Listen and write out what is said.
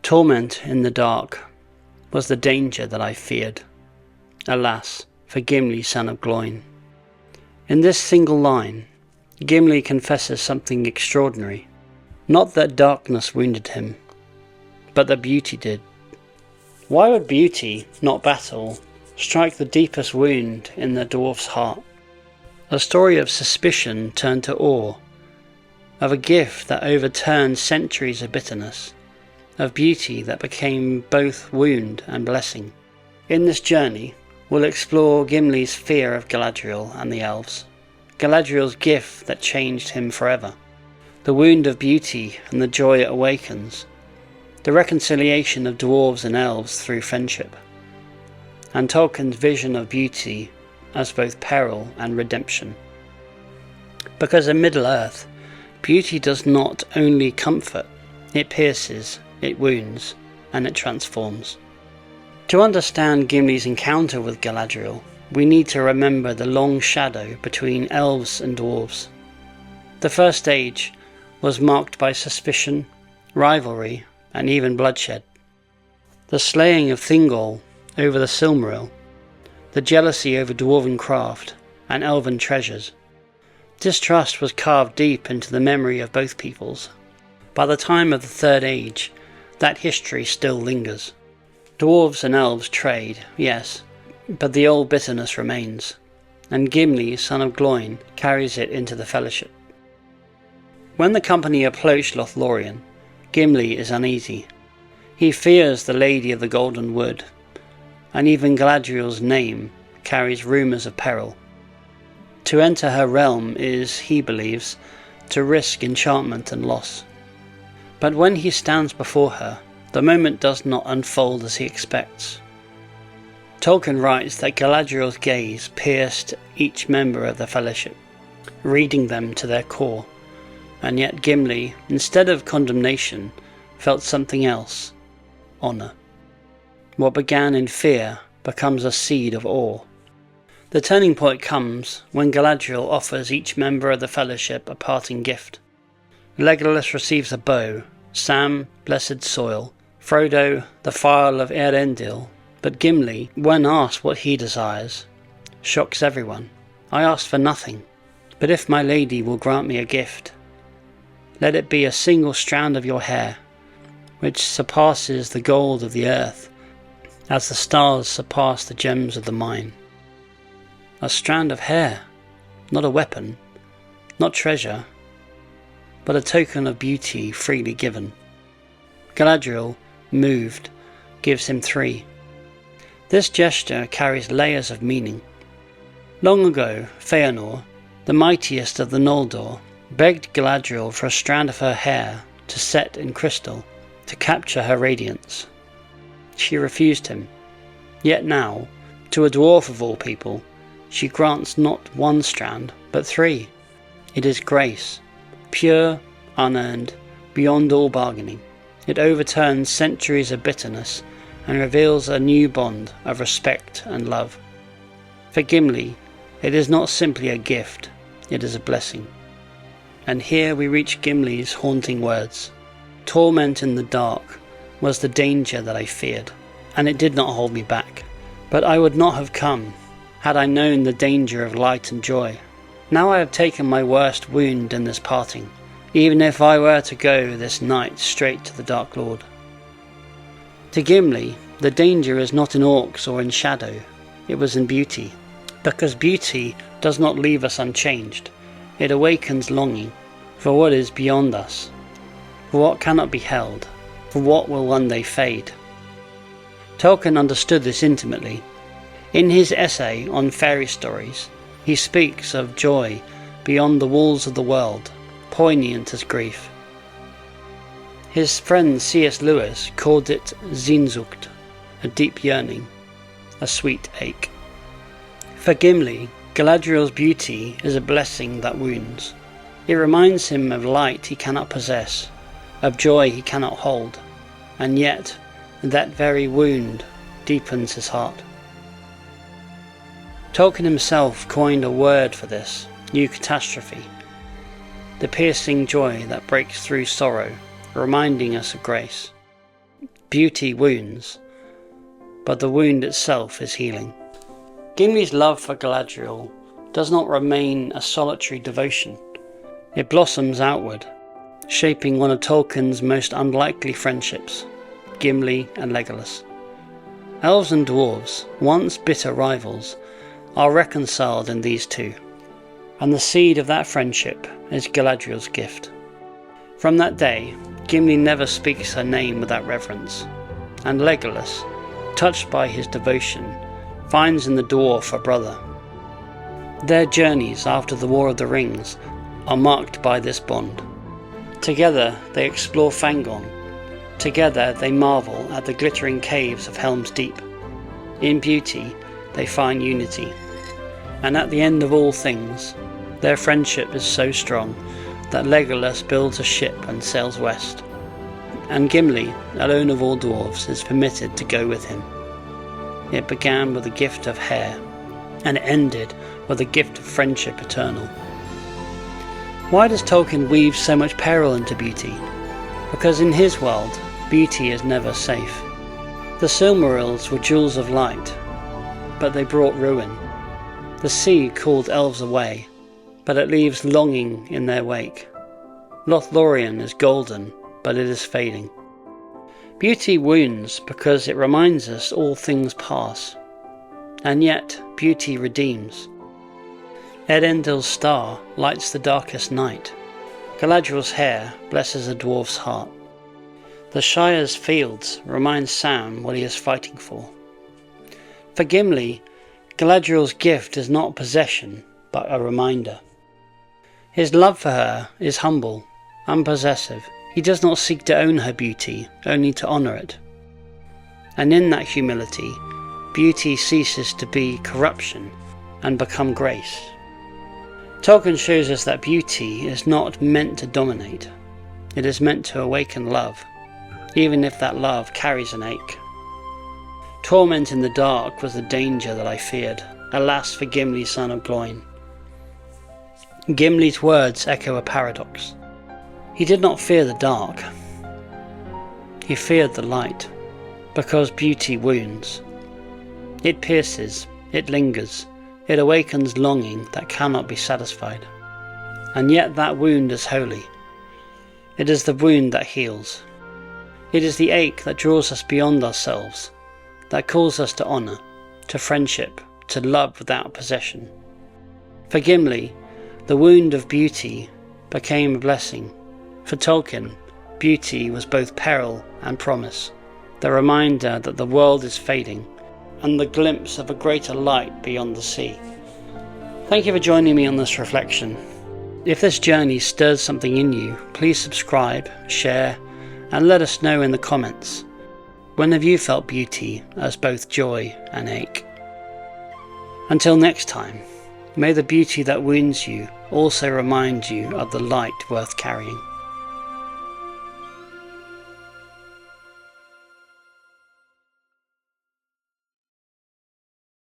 Torment in the dark was the danger that I feared. Alas, for Gimli, son of Gloin. In this single line, Gimli confesses something extraordinary. Not that darkness wounded him, but that beauty did. Why would beauty, not battle, strike the deepest wound in the dwarf's heart? A story of suspicion turned to awe, of a gift that overturned centuries of bitterness, of beauty that became both wound and blessing. In this journey, we'll explore Gimli's fear of Galadriel and the elves, Galadriel's gift that changed him forever, the wound of beauty and the joy it awakens, the reconciliation of dwarves and elves through friendship, and Tolkien's vision of beauty as both peril and redemption. Because in Middle-earth, beauty does not only comfort, it pierces, it wounds, and it transforms. To understand Gimli's encounter with Galadriel, we need to remember the long shadow between elves and dwarves. The first age was marked by suspicion, rivalry, and even bloodshed. The slaying of Thingol over the Silmaril, the jealousy over dwarven craft and elven treasures. Distrust was carved deep into the memory of both peoples. By the time of the Third Age, that history still lingers. Dwarves and elves trade, yes, but the old bitterness remains, and Gimli, son of Gloin, carries it into the Fellowship. When the company approach Lothlórien, Gimli is uneasy. He fears the Lady of the Golden Wood, and even Galadriel's name carries rumours of peril. To enter her realm is, he believes, to risk enchantment and loss. But when he stands before her, the moment does not unfold as he expects. Tolkien writes that Galadriel's gaze pierced each member of the Fellowship, reading them to their core, and yet Gimli, instead of condemnation, felt something else: honour. What began in fear becomes a seed of awe. The turning point comes when Galadriel offers each member of the Fellowship a parting gift. Legolas receives a bow, Sam, blessed soil, Frodo, the phial of Eärendil, but Gimli, when asked what he desires, shocks everyone. I ask for nothing, but if my lady will grant me a gift, let it be a single strand of your hair, which surpasses the gold of the earth, as the stars surpass the gems of the mine. A strand of hair, not a weapon, not treasure, but a token of beauty freely given. Galadriel, moved, gives him 3. This gesture carries layers of meaning. Long ago, Fëanor, the mightiest of the Noldor, begged Galadriel for a strand of her hair to set in crystal, to capture her radiance. She refused him. Yet now, to a dwarf of all people, she grants not 1 strand, but 3. It is grace, pure, unearned, beyond all bargaining. It overturns centuries of bitterness and reveals a new bond of respect and love. For Gimli, it is not simply a gift, it is a blessing. And here we reach Gimli's haunting words. Torment in the dark was the danger that I feared, and it did not hold me back. But I would not have come, had I known the danger of light and joy. Now I have taken my worst wound in this parting, even if I were to go this night straight to the Dark Lord. To Gimli, the danger is not in orcs or in shadow, it was in beauty. Because beauty does not leave us unchanged, it awakens longing for what is beyond us, for what cannot be held, for what will one day fade. Tolkien understood this intimately. In his essay on fairy stories, he speaks of joy beyond the walls of the world, poignant as grief. His friend C.S. Lewis called it Sehnsucht, a deep yearning, a sweet ache. For Gimli, Galadriel's beauty is a blessing that wounds. It reminds him of light he cannot possess, of joy he cannot hold, and yet that very wound deepens his heart. Tolkien himself coined a word for this, eucatastrophe, the piercing joy that breaks through sorrow, reminding us of grace. Beauty wounds, but the wound itself is healing. Gimli's love for Galadriel does not remain a solitary devotion. It blossoms outward, shaping one of Tolkien's most unlikely friendships, Gimli and Legolas. Elves and Dwarves, once bitter rivals, are reconciled in these two, and the seed of that friendship is Galadriel's gift. From that day, Gimli never speaks her name without reverence, and Legolas, touched by his devotion, finds in the dwarf a brother. Their journeys after the War of the Rings are marked by this bond. Together they explore Fangorn. Together they marvel at the glittering caves of Helm's Deep. In beauty they find unity. And at the end of all things, their friendship is so strong that Legolas builds a ship and sails west. And Gimli, alone of all dwarves, is permitted to go with him. It began with a gift of hair, and ended with a gift of friendship eternal. Why does Tolkien weave so much peril into beauty? Because in his world, beauty is never safe. The Silmarils were jewels of light, but they brought ruin. The sea called elves away, but it leaves longing in their wake. Lothlórien is golden, but it is fading. Beauty wounds because it reminds us all things pass, and yet beauty redeems. Edendil's star lights the darkest night. Galadriel's hair blesses a dwarf's heart. The Shire's fields remind Sam what he is fighting for. For Gimli, Galadriel's gift is not possession, but a reminder. His love for her is humble, unpossessive. He does not seek to own her beauty, only to honour it. And in that humility, beauty ceases to be corruption and become grace. Tolkien shows us that beauty is not meant to dominate. It is meant to awaken love, even if that love carries an ache. Torment in the dark was the danger that I feared. Alas for Gimli, son of Gloin. Gimli's words echo a paradox. He did not fear the dark. He feared the light, because beauty wounds. It pierces, it lingers, it awakens longing that cannot be satisfied. And yet that wound is holy. It is the wound that heals. It is the ache that draws us beyond ourselves, that calls us to honour, to friendship, to love without possession. For Gimli, the wound of beauty became a blessing. For Tolkien, beauty was both peril and promise, the reminder that the world is fading, and the glimpse of a greater light beyond the sea. Thank you for joining me on this reflection. If this journey stirs something in you, please subscribe, share, and let us know in the comments. When have you felt beauty as both joy and ache? Until next time, may the beauty that wounds you also remind you of the light worth carrying.